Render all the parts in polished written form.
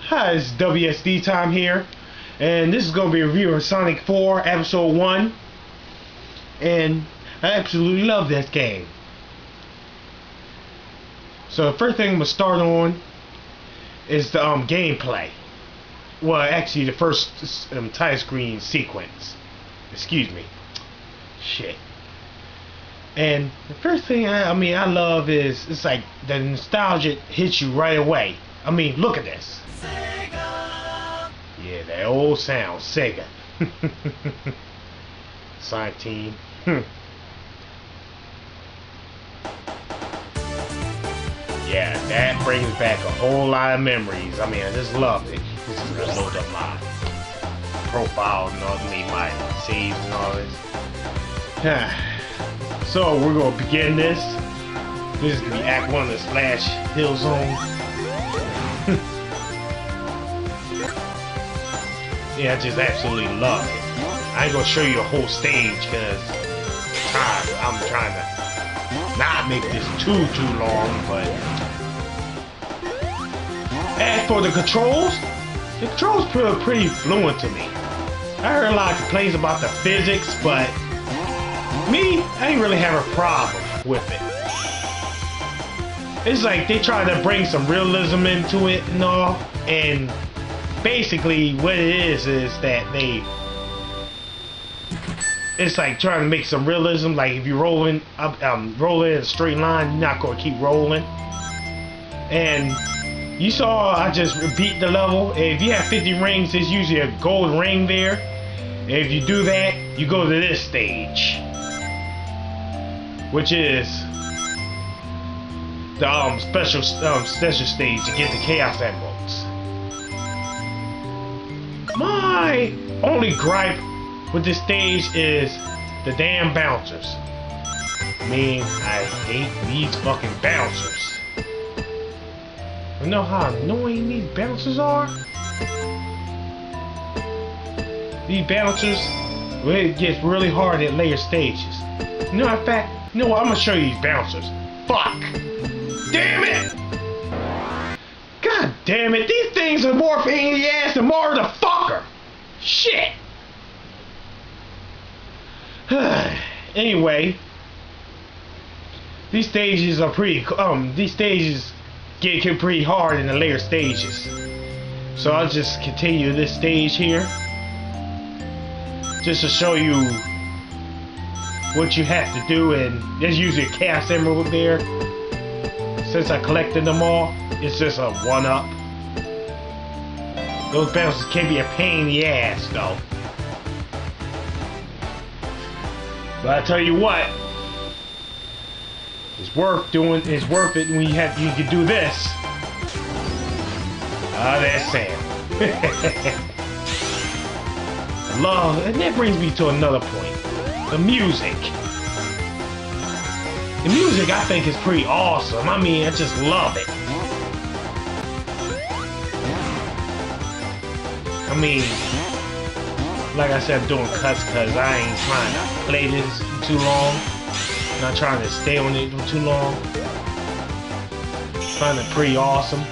Hi, it's WSD time here, and this is going to be a review of Sonic 4 Episode 1, and I absolutely love this game. So the first thing I'm going to start on is the gameplay. Well, actually the first title screen sequence. Excuse me. Shit. And the first thing I love is, it's like the nostalgia hits you right away. I mean, look at this. Sega. Yeah, that old sound, Sega. Sonic Team. Yeah, that brings back a whole lot of memories. I mean, I just love it. This is gonna load up my profile and all, my saves and all this. So we're gonna begin this. This is gonna be Act 1 of the Splash Hill Zone. Yeah, I just absolutely love it. I ain't gonna show you the whole stage because I'm trying to not make this too long, but as for the controls feel pretty fluent to me. I heard a lot of complaints about the physics, but me, I ain't really have a problem with it. It's like they try to bring some realism into it and all, and basically what it is that it's like trying to make some realism. Like if you're rolling rolling in a straight line, you're not going to keep rolling. And you saw I just beat the level. If you have 50 rings, there's usually a gold ring there. And if you do that, you go to this stage, which is the special stage to get the Chaos Emeralds. My only gripe with this stage is the damn bouncers. I mean, I hate these fucking bouncers. You know how annoying these bouncers are? These bouncers, well, it gets really hard at later stages. You know, in fact, you know what? I'm gonna show you these bouncers. Fuck! Damn it! God damn it! These things are more pain in the ass than Mario the fucker! Shit! Anyway, these stages are these stages get pretty hard in the later stages. So I'll just continue this stage here, just to show you what you have to do. And there's usually a Chaos Emerald there. Since I collected them all, it's just a 1-up. Those bouncers can be a pain in the ass though. But I tell you what, it's worth it when you can do this. That's Sam. Love, and that brings me to another point. The music. The music I think is pretty awesome. I mean, I just love it. I mean, like I said, I'm doing cuts because I ain't trying to play this too long. I'm not trying to stay on it too long. I find it pretty awesome.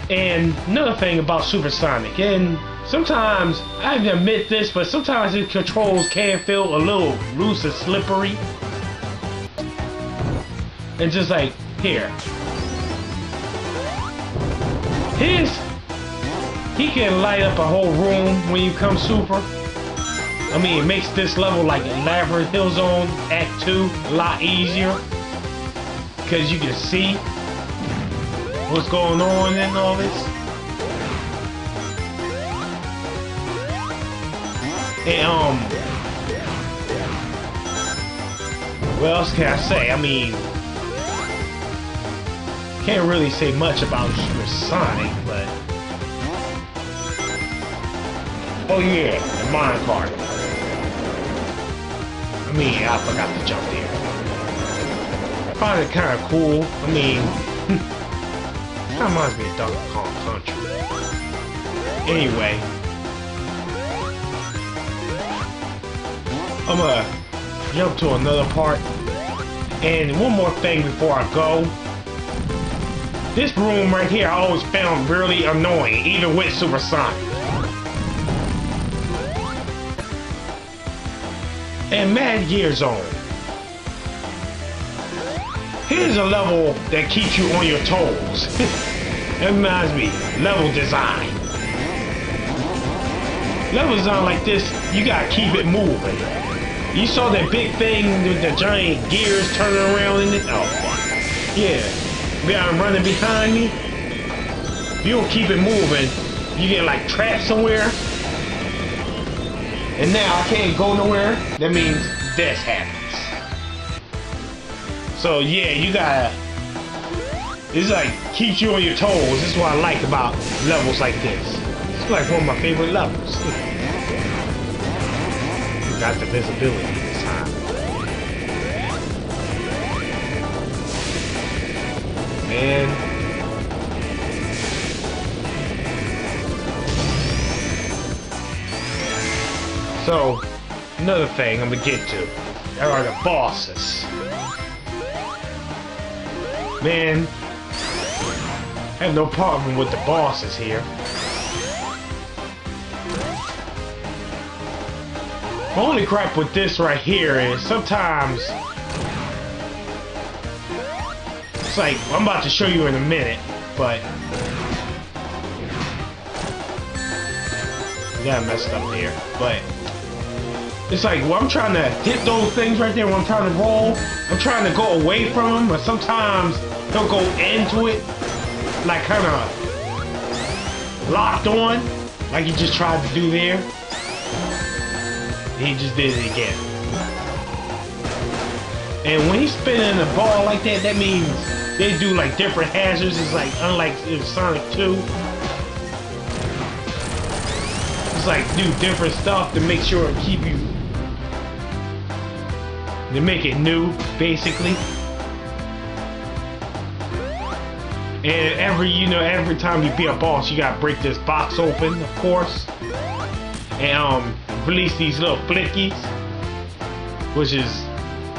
And another thing about Supersonic, and sometimes, I have to admit this, but sometimes the controls can feel a little loose and slippery. And just like, here. He can light up a whole room when you come super. I mean, it makes this level like Elaborate Hill Zone Act 2 a lot easier, because you can see what's going on and all this. And what else can I say? I mean, can't really say much about Sonic, but oh yeah, the minecart. I mean, I forgot to jump there. I find it kind of cool. I mean, kind of reminds me of Donkey Kong Country. Anyway, I'm gonna jump to another part. And one more thing before I go. This room right here I always found really annoying, even with Supersonic. And Mad Gear Zone. Here's a level that keeps you on your toes. That reminds me, level design. Level design like this, you gotta keep it moving. You saw that big thing with the giant gears turning around in it? Oh fuck. Yeah. I'm running behind me. If you don't keep it moving, you get like trapped somewhere. And now I can't go nowhere. That means death happens. So yeah, you gotta. It's like keeps you on your toes. This is what I like about levels like this. It's like one of my favorite levels. Got the visibility this time. Man. So, another thing I'm gonna get to. There are the bosses. Man, I have no problem with the bosses here. The only crap with this right here is sometimes it's like I'm about to show you in a minute, but yeah, I messed up here. But it's like when I'm trying to hit those things right there, when I'm trying to roll, I'm trying to go away from them, but sometimes they'll go into it, like kind of locked on, like you just tried to do there. He just did it again. And when he's spinning the ball like that, that means they do like different hazards. It's like unlike in Sonic 2. It's like do different stuff to make sure it keep you, to make it new, basically. And every time you beat a boss, you gotta break this box open, of course, and release these little flickies, which is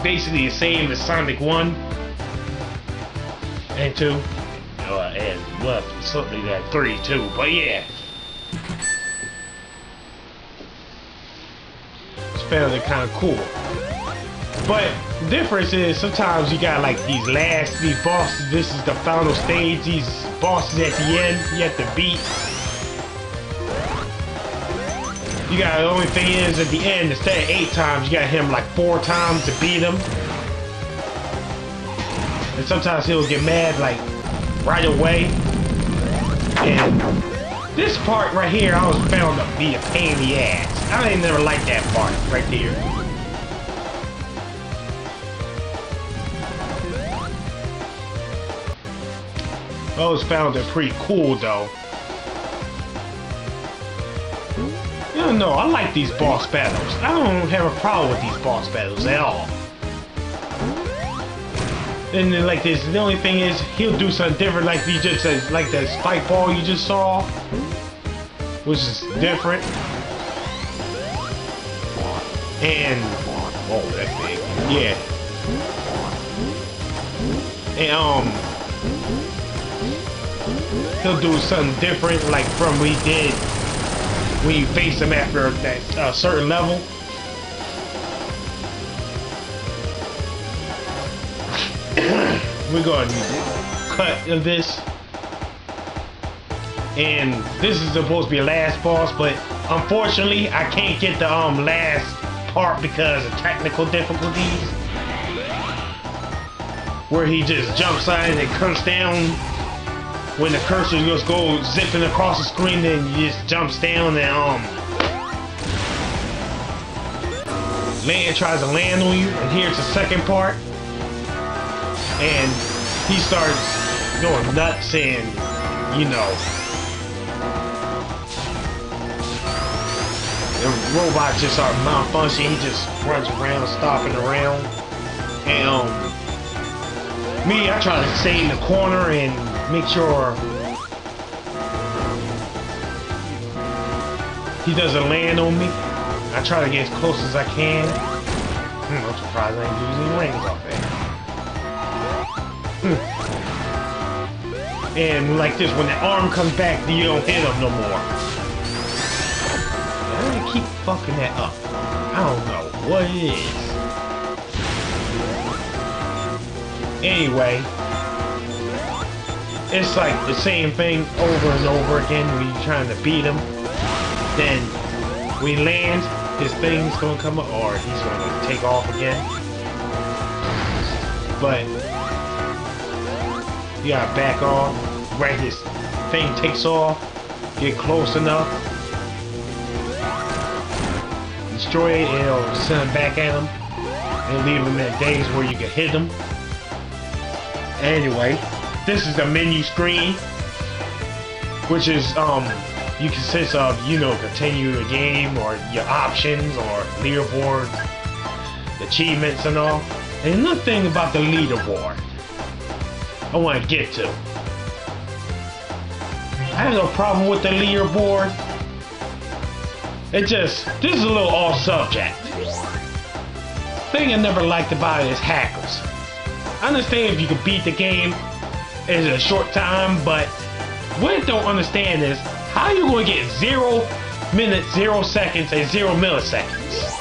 basically the same as Sonic 1 and 2, and well, certainly that 3 too. But yeah, it's found it kind of cool. But the difference is sometimes you got like these bosses. This is the final stage. These bosses at the end, you have to beat. You got, the only thing is at the end, instead of 8 times, you got him like 4 times to beat him. And sometimes he'll get mad like right away. And this part right here, I was found to be a pain in the ass. I ain't never liked that part right there. I always found it pretty cool though. No, I like these boss battles. I don't have a problem with these boss battles at all. And then like this, the only thing is he'll do something different, like he just says, like that spike ball you just saw, which is different. And oh, that's big. Yeah. And he'll do something different, like from what he did when you face him after that certain level. We're going to cut this. And this is supposed to be the last boss, but unfortunately I can't get the last part because of technical difficulties. Where he just jumps on and comes down. When the cursor just goes zipping across the screen, then he just jumps down and tries to land on you. And here's the second part, and he starts going nuts, and the robot just starts malfunctioning. He just runs around, stomping around, and me, I try to stay in the corner and make sure he doesn't land on me. I try to get as close as I can. I'm surprised I ain't using rings off there. And like this, when the arm comes back, you don't hit him no more. I keep fucking that up. I don't know what it is. Anyway, it's like the same thing over and over again when you're trying to beat him. Then we land, his thing's gonna come up, or he's gonna take off again. But you gotta back off, right? His thing takes off, get close enough, destroy it, and it'll send him back at him, and leave him in days where you can hit him. Anyway, this is the menu screen, which is you consist of, you know, continue the game, or your options, or leaderboard, achievements and all. And another thing about the leaderboard I want to get to. I have no problem with the leaderboard. This is a little off subject. Thing I never liked about it is hackers. I understand if you can beat the game in a short time, but what I don't understand is how you going to get 0 minutes, 0 seconds, and 0 milliseconds.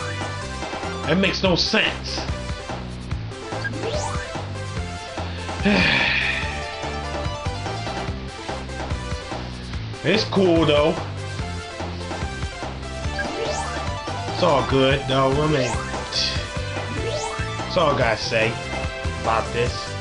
That makes no sense. It's cool though. It's all good though. I mean, that's all I gotta say about this.